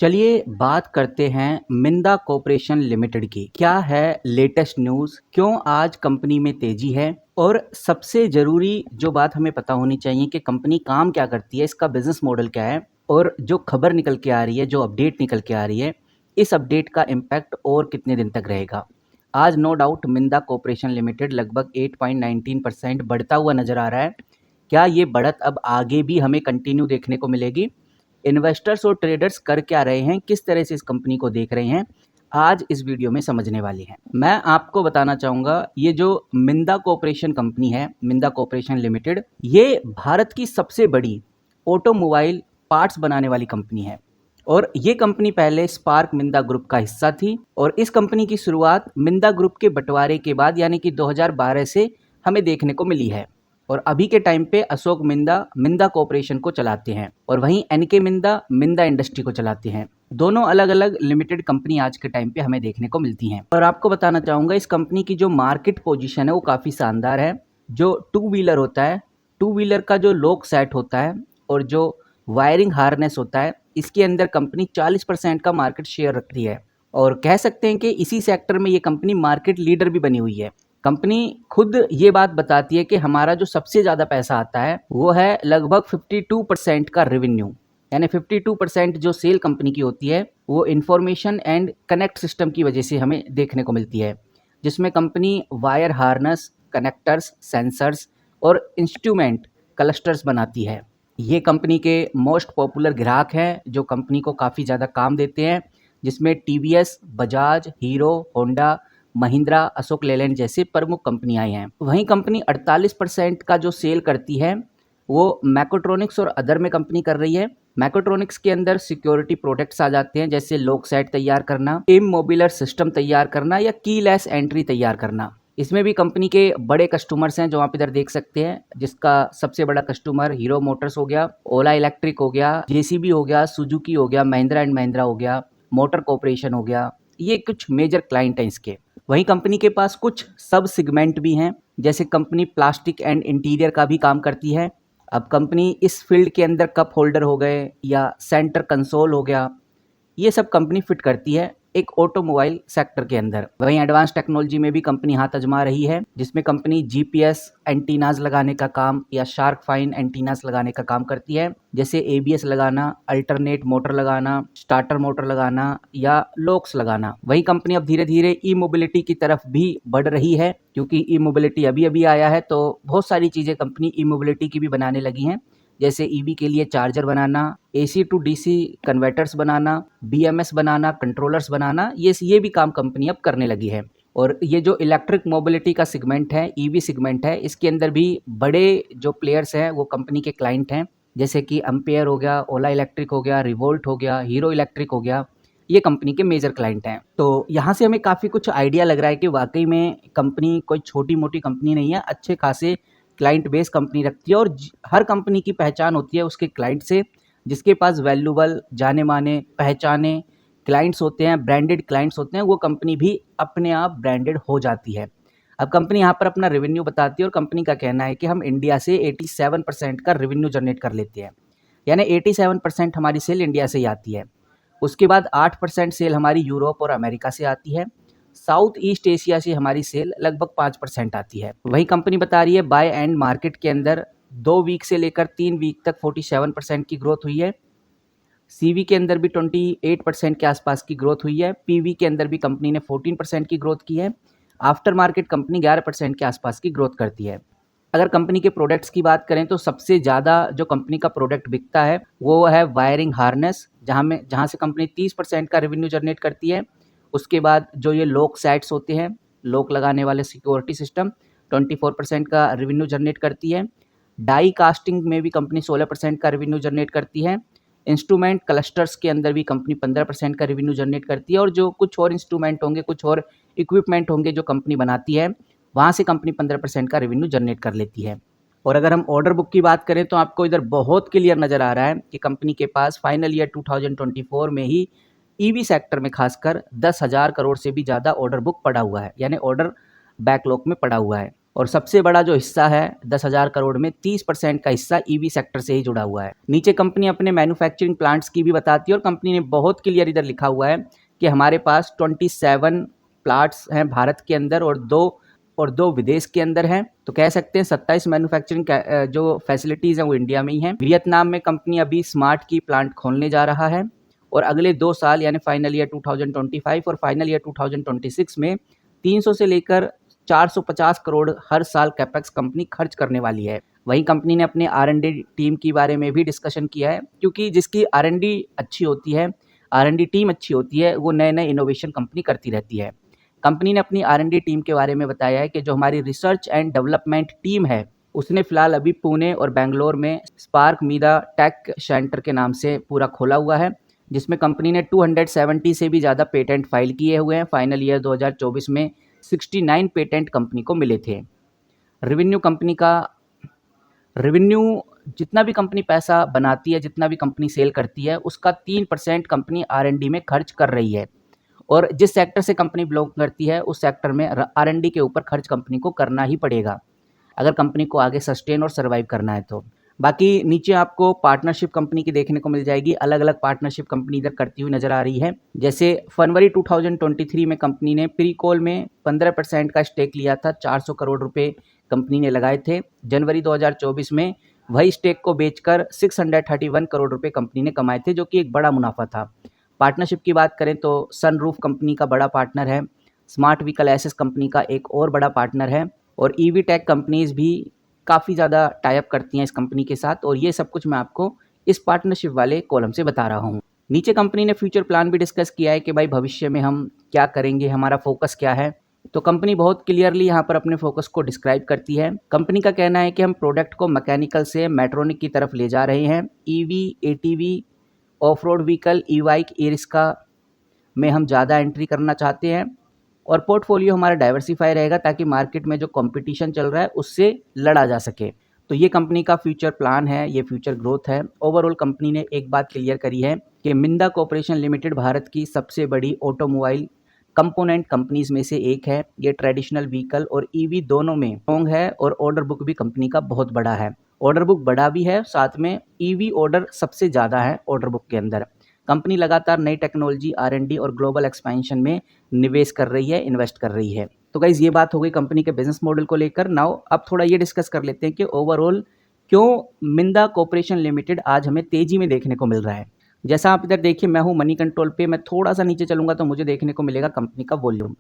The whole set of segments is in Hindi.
चलिए बात करते हैं मिंदा कॉर्पोरेशन लिमिटेड की। क्या है लेटेस्ट न्यूज़, क्यों आज कंपनी में तेजी है और सबसे ज़रूरी जो बात हमें पता होनी चाहिए कि कंपनी काम क्या करती है, इसका बिजनेस मॉडल क्या है और जो खबर निकल के आ रही है, जो अपडेट निकल के आ रही है, इस अपडेट का इम्पैक्ट और कितने दिन तक रहेगा। आज नो डाउट मिंदा कॉर्पोरेशन लिमिटेड लगभग 8.19% बढ़ता हुआ नज़र आ रहा है। क्या ये बढ़त अब आगे भी हमें कंटिन्यू देखने को मिलेगी? इन्वेस्टर्स और ट्रेडर्स कर क्या रहे हैं, किस तरह से इस कंपनी को देख रहे हैं, आज इस वीडियो में समझने वाले हैं। मैं आपको बताना चाहूँगा, ये जो मिंदा कॉर्पोरेशन कंपनी है, मिंदा कॉर्पोरेशन लिमिटेड, ये भारत की सबसे बड़ी ऑटोमोबाइल पार्ट्स बनाने वाली कंपनी है और ये कंपनी पहले स्पार्क मिंदा ग्रुप का हिस्सा थी और इस कंपनी की शुरुआत मिंदा ग्रुप के बंटवारे के बाद यानी कि 2012 से हमें देखने को मिली है और अभी के टाइम पे अशोक मिंदा मिंदा कॉर्पोरेशन को चलाते हैं और वहीं एनके मिंदा मिंदा इंडस्ट्री को चलाते हैं। दोनों अलग अलग लिमिटेड कंपनी आज के टाइम पे हमें देखने को मिलती हैं और आपको बताना चाहूँगा इस कंपनी की जो मार्केट पोजीशन है वो काफ़ी शानदार है। जो टू व्हीलर होता है, टू व्हीलर का जो लॉक सेट होता है और जो वायरिंग हार्नेस होता है, इसके अंदर कंपनी 40% का मार्केट शेयर रखती है और कह सकते हैं कि इसी सेक्टर में ये कंपनी मार्केट लीडर भी बनी हुई है। कंपनी खुद ये बात बताती है कि हमारा जो सबसे ज़्यादा पैसा आता है वो है लगभग 52% का रेवेन्यू, यानी 52% जो सेल कंपनी की होती है वो इंफॉर्मेशन एंड कनेक्ट सिस्टम की वजह से हमें देखने को मिलती है, जिसमें company wire harness, connectors, sensors और इंस्ट्रूमेंट क्लस्टर्स बनाती है। ये कंपनी के मोस्ट पॉपुलर ग्राहक हैं जो कंपनी को काफ़ी ज़्यादा काम देते हैं, जिसमें TVS, Bajaj, hero, Honda, Mahindra, Ashok Leyland जैसे प्रमुख कंपनियां हैं। वहीं कंपनी 48% का जो सेल करती है वो मैकोट्रॉनिक्स और अदर में कंपनी कर रही है। मैकोट्रॉनिक्स के अंदर सिक्योरिटी प्रोडक्ट्स आ जाते हैं, जैसे लॉक सेट तैयार करना, इमोबिलर सिस्टम तैयार करना या कीलेस एंट्री तैयार करना। इसमें भी कंपनी के बड़े कस्टमर्स हैं जो आप इधर देख सकते हैं, जिसका सबसे बड़ा कस्टमर हीरो मोटर्स हो गया, ओला इलेक्ट्रिक हो गया, जेसीबी हो गया, सुजुकी हो गया, महिंद्रा एंड महिंद्रा हो गया, मोटर कॉर्पोरेशन हो गया। ये कुछ मेजर क्लाइंट हैं इसके। वहीं कंपनी के पास कुछ सब सेगमेंट भी हैं, जैसे कंपनी प्लास्टिक एंड इंटीरियर का भी काम करती है। अब कंपनी इस फील्ड के अंदर कप होल्डर हो गए या सेंटर कंसोल हो गया, ये सब कंपनी फिट करती है एक ऑटोमोबाइल सेक्टर के अंदर। वहीं एडवांस टेक्नोलॉजी में भी कंपनी हाथ आजमा रही है, जिसमें कंपनी जीपीएस एंटीनाज लगाने का काम या शार्क फाइन एंटीनाज लगाने का काम करती है, जैसे एबीएस लगाना, अल्टरनेट मोटर लगाना, स्टार्टर मोटर लगाना या लॉक्स लगाना। वही कंपनी अब धीरे धीरे ई मोबिलिटी की तरफ भी बढ़ रही है, क्योंकि ई मोबिलिटी अभी अभी आया है तो बहुत सारी चीज़ें कंपनी ई मोबिलिटी की भी बनाने लगी हैं, जैसे ईवी के लिए चार्जर बनाना, एसी टू डीसी कन्वर्टर्स बनाना, बीएमएस बनाना, कंट्रोलर्स बनाना, ये भी काम कंपनी अब करने लगी है। और ये जो इलेक्ट्रिक मोबिलिटी का सेगमेंट है, ईवी सेगमेंट है, इसके अंदर भी बड़े जो प्लेयर्स हैं वो कंपनी के क्लाइंट हैं, जैसे कि एम्पेयर हो गया, ओला इलेक्ट्रिक हो गया, रिवोल्ट हो गया, हीरो इलेक्ट्रिक हो गया। ये कंपनी के मेजर क्लाइंट हैं। तो यहाँ से हमें काफ़ी कुछ आइडिया लग रहा है कि वाकई में कंपनी कोई छोटी मोटी कंपनी नहीं है, अच्छे खासे क्लाइंट बेस कंपनी रखती है और हर कंपनी की पहचान होती है उसके क्लाइंट से, जिसके पास वैल्यूबल, जाने माने, पहचाने क्लाइंट्स होते हैं, ब्रांडेड क्लाइंट्स होते हैं, वो कंपनी भी अपने आप ब्रांडेड हो जाती है। अब कंपनी यहाँ पर अपना रेवेन्यू बताती है और कंपनी का कहना है कि हम इंडिया से 87% का रेवेन्यू जनरेट कर लेते हैं, यानी 87% हमारी सेल इंडिया से ही आती है। उसके बाद 8% सेल हमारी यूरोप और अमेरिका से आती है। साउथ ईस्ट एशिया से हमारी सेल लगभग 5% आती है। वही कंपनी बता रही है बाय एंड मार्केट के अंदर 2 वीक से लेकर 3 वीक तक 47% की ग्रोथ हुई है। सीवी के अंदर भी 28% के आसपास की ग्रोथ हुई है। पीवी के अंदर भी कंपनी ने 14% की ग्रोथ की है। आफ्टर मार्केट कंपनी 11% के आसपास की ग्रोथ करती है। अगर कंपनी के प्रोडक्ट्स की बात करें तो सबसे ज़्यादा जो कंपनी का प्रोडक्ट बिकता है वो है वायरिंग हार्नेस, जहाँ से कंपनी 30% का रेवेन्यू जनरेट करती है। उसके बाद जो ये लॉक सेट्स होते हैं, लॉक लगाने वाले सिक्योरिटी सिस्टम, 24% का रेवेन्यू जनरेट करती है। डाई कास्टिंग में भी कंपनी 16% का रेवेन्यू जनरेट करती है। इंस्ट्रूमेंट क्लस्टर्स के अंदर भी कंपनी 15% का रेवेन्यू जनरेट करती है और जो कुछ और इंस्ट्रूमेंट होंगे, कुछ और इक्विपमेंट होंगे जो कंपनी बनाती है, वहाँ से कंपनी 15% का रेवेन्यू जनरेट कर लेती है। और अगर हम ऑर्डर बुक की बात करें तो आपको इधर बहुत क्लियर नज़र आ रहा है कि कंपनी के पास फाइनल ईयर 2024 में ही ईवी सेक्टर में खासकर 10,000 करोड़ से भी ज़्यादा ऑर्डर बुक पड़ा हुआ है, यानी ऑर्डर बैकलॉग में पड़ा हुआ है। और सबसे बड़ा जो हिस्सा है 10,000 करोड़ में 30% का हिस्सा ईवी सेक्टर से ही जुड़ा हुआ है। नीचे कंपनी अपने मैन्युफैक्चरिंग प्लांट्स की भी बताती है और कंपनी ने बहुत क्लियर इधर लिखा हुआ है कि हमारे पास 27 प्लांट्स हैं भारत के अंदर और दो विदेश के अंदर हैं। तो कह सकते हैं 27 मैन्युफैक्चरिंग जो फैसिलिटीज़ हैं वो इंडिया में ही हैं। वियतनाम में कंपनी अभी स्मार्ट की प्लांट खोलने जा रहा है और अगले 2 साल यानी फाइनल ईयर 2025 और फाइनल ईयर 2026 में 300 से लेकर 450 करोड़ हर साल कैपेक्स कंपनी खर्च करने वाली है। वहीं कंपनी ने अपने R&D टीम के बारे में भी डिस्कशन किया है, क्योंकि जिसकी R&D अच्छी होती है, R&D टीम अच्छी होती है, वो नए-नए इनोवेशन कंपनी करती रहती है। कंपनी ने अपनी R&D टीम के बारे में बताया है कि जो हमारी रिसर्च एंड डेवलपमेंट टीम है, उसने फिलहाल अभी पुणे और बैंगलोर में स्पार्क मीदा टेक सेंटर के नाम से पूरा खोला हुआ है, जिसमें कंपनी ने 270 से भी ज़्यादा पेटेंट फाइल किए हुए हैं। फाइनल ईयर 2024 में 69 पेटेंट कंपनी को मिले थे। रेवेन्यू जितना भी कंपनी पैसा बनाती है, जितना भी कंपनी सेल करती है, उसका 3% कंपनी R&D में खर्च कर रही है और जिस सेक्टर से कंपनी बिलोंग करती है उस सेक्टर में R&D के ऊपर खर्च कंपनी को करना ही पड़ेगा अगर कंपनी को आगे सस्टेन और सर्वाइव करना है तो। बाकी नीचे आपको पार्टनरशिप कंपनी की देखने को मिल जाएगी। अलग अलग पार्टनरशिप कंपनी इधर करती हुई नजर आ रही है। जैसे फरवरी 2023 में कंपनी ने प्रीकॉल में 15% का स्टेक लिया था, 400 करोड़ रुपए कंपनी ने लगाए थे। जनवरी 2024 में वही स्टेक को बेचकर 631 करोड़ रुपए कंपनी ने कमाए थे, जो कि एक बड़ा मुनाफा था। पार्टनरशिप की बात करें तो सनरूफ कंपनी का बड़ा पार्टनर है, स्मार्ट व्हीकल एसेस कंपनी का एक और बड़ा पार्टनर है और ईवी टेक कंपनीज भी काफ़ी ज़्यादा टाइप करती हैं इस कंपनी के साथ। और ये सब कुछ मैं आपको इस पार्टनरशिप वाले कॉलम से बता रहा हूँ। नीचे कंपनी ने फ्यूचर प्लान भी डिस्कस किया है कि भाई भविष्य में हम क्या करेंगे, हमारा फोकस क्या है। तो कंपनी बहुत क्लियरली यहाँ पर अपने फोकस को डिस्क्राइब करती है। कंपनी का कहना है कि हम प्रोडक्ट को मैकेनिकल से मेट्रॉनिक की तरफ ले जा रहे हैं। EV, ATV, of road vehicle, E bike, e rickshaw में हम ज़्यादा एंट्री करना चाहते हैं और पोर्टफोलियो हमारा डाइवर्सिफाई रहेगा ताकि मार्केट में जो कंपटीशन चल रहा है उससे लड़ा जा सके। तो ये कंपनी का फ्यूचर प्लान है, ये फ्यूचर ग्रोथ है। ओवरऑल कंपनी ने एक बात क्लियर करी है कि मिंदा कॉर्पोरेशन लिमिटेड भारत की सबसे बड़ी ऑटोमोबाइल कंपोनेंट कंपनीज में से एक है। ये ट्रेडिशनल व्हीकल और ईवी दोनों में स्ट्रॉन्ग है और ऑर्डर बुक भी कंपनी का बहुत बड़ा है। ऑर्डर बुक बड़ा भी है, साथ में ईवी ऑर्डर सबसे ज़्यादा है ऑर्डर बुक के अंदर। कंपनी लगातार नई टेक्नोलॉजी, R&D और ग्लोबल एक्सपेंशन में निवेश कर रही है, इन्वेस्ट कर रही है। तो गाइज ये बात हो गई कंपनी के बिजनेस मॉडल को लेकर। नाउ अब थोड़ा ये डिस्कस कर लेते हैं कि ओवरऑल क्यों मिंदा कॉर्पोरेशन लिमिटेड आज हमें तेजी में देखने को मिल रहा है। जैसा आप इधर देखिए, मैं हूँ मनी कंट्रोल पे, मैं थोड़ा सा नीचे चलूंगा तो मुझे देखने को मिलेगा कंपनी का वॉल्यूम।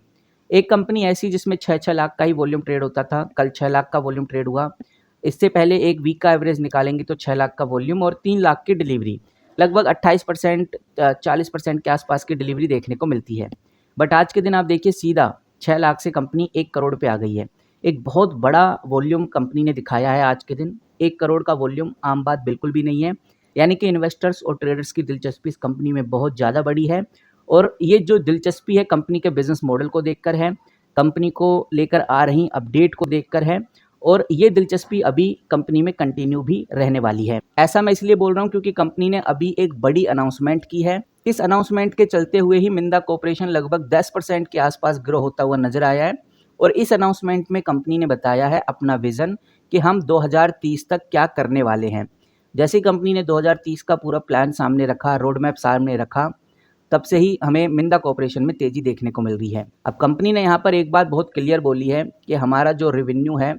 एक कंपनी ऐसी जिसमें 6-6 लाख का ही वॉल्यूम ट्रेड होता था, कल 6 लाख का वॉल्यूम ट्रेड हुआ। इससे पहले एक वीक का एवरेज निकालेंगे तो 6 लाख का वॉल्यूम और 3 लाख की डिलीवरी, लगभग 28% 40% के आसपास की डिलीवरी देखने को मिलती है। बट आज के दिन आप देखिए सीधा 6 लाख से कंपनी 1 करोड़ पे आ गई है। एक बहुत बड़ा वॉल्यूम कंपनी ने दिखाया है आज के दिन। 1 करोड़ का वॉल्यूम आम बात बिल्कुल भी नहीं है, यानी कि इन्वेस्टर्स और ट्रेडर्स की दिलचस्पी इस कंपनी में बहुत ज़्यादा बड़ी है। और ये जो दिलचस्पी है कंपनी के बिजनेस मॉडल को देखकर है, कंपनी को लेकर आ रही अपडेट को देखकर है और ये दिलचस्पी अभी कंपनी में कंटिन्यू भी रहने वाली है। ऐसा मैं इसलिए बोल रहा हूँ क्योंकि कंपनी ने अभी एक बड़ी अनाउंसमेंट की है। इस अनाउंसमेंट के चलते हुए ही मिंदा कॉर्पोरेशन लगभग 10% के आसपास ग्रो होता हुआ नजर आया है। और इस अनाउंसमेंट में कंपनी ने बताया है अपना विजन कि हम 2030 तक क्या करने वाले हैं। जैसे कंपनी ने 2030 का पूरा प्लान सामने रखा, रोड मैप सामने रखा, तब से ही हमें मिंदा कॉर्पोरेशन में तेजी देखने को मिल रही है। अब कंपनी ने यहाँ पर एक बात बहुत क्लियर बोली है कि हमारा जो रेवेन्यू है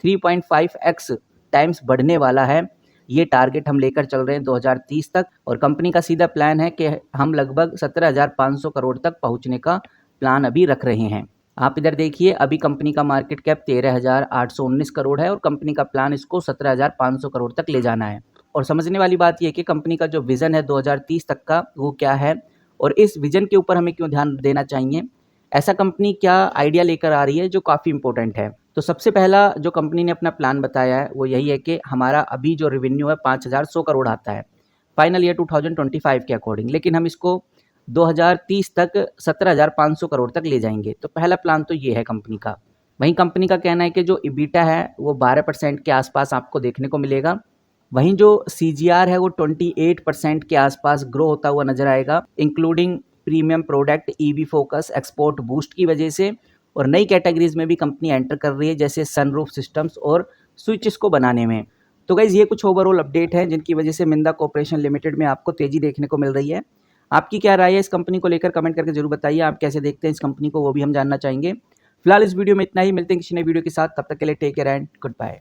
3.5x टाइम्स बढ़ने वाला है। ये टारगेट हम लेकर चल रहे हैं 2030 तक और कंपनी का सीधा प्लान है कि हम लगभग 17,500 करोड़ तक पहुंचने का प्लान अभी रख रहे हैं। आप इधर देखिए, अभी कंपनी का मार्केट कैप 13,819 करोड़ है और कंपनी का प्लान इसको 17,500 करोड़ तक ले जाना है। और समझने वाली बात यह कि कंपनी का जो विजन है 2030 तक का, वो क्या है और इस विजन के ऊपर हमें क्यों ध्यान देना चाहिए, ऐसा कंपनी क्या आइडिया लेकर आ रही है जो काफ़ी इंपॉर्टेंट है। तो सबसे पहला जो कंपनी ने अपना प्लान बताया है वो यही है कि हमारा अभी जो रेवेन्यू है 5,100 करोड़ आता है फाइनल ईयर 2025 के अकॉर्डिंग, लेकिन हम इसको 2030 तक 17,500 करोड़ तक ले जाएंगे। तो पहला प्लान तो ये है कंपनी का। वहीं कंपनी का कहना है कि जो EBITDA है वो 12% के आसपास आपको देखने को मिलेगा। वहीं जो CGR है वो 28% के आसपास ग्रो होता हुआ नजर आएगा, including premium product, EV focus, export boost की वजह से और नई कैटेगरीज में भी कंपनी एंटर कर रही है, जैसे सनरूफ सिस्टम्स और स्विचेस को बनाने में। तो गाइज ये कुछ ओवरऑल अपडेट है जिनकी वजह से मिंदा कॉर्पोरेशन लिमिटेड में आपको तेजी देखने को मिल रही है। आपकी क्या राय है इस कंपनी को लेकर, कमेंट करके जरूर बताइए। आप कैसे देखते हैं इस कंपनी को, वो भी हम जानना चाहेंगे। फिलहाल इस वीडियो में इतना ही, मिलते हैं किसी नई वीडियो के साथ, तब तक के लिए take care and good bye.